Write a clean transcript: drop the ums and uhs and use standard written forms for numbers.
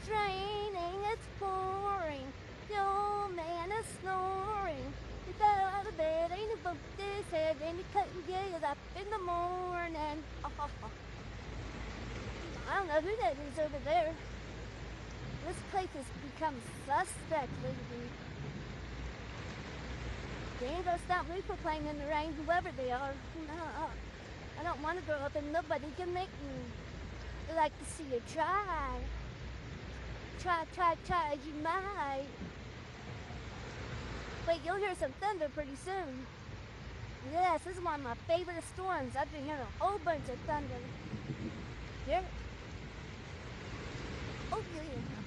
It's raining, it's pouring, the old man is snoring. He got out of bed and he bumped his head and he couldn't get up in the morning. I don't know who that is over there. This place has become suspect lately. They ain't gonna stop me from playing in the rain, whoever they are. No, I don't want to grow up and nobody can make me. I like to see you try. Try as you might. Wait, you'll hear some thunder pretty soon. Yes, this is one of my favorite storms. I've been hearing a whole bunch of thunder. Here. Oh, yeah.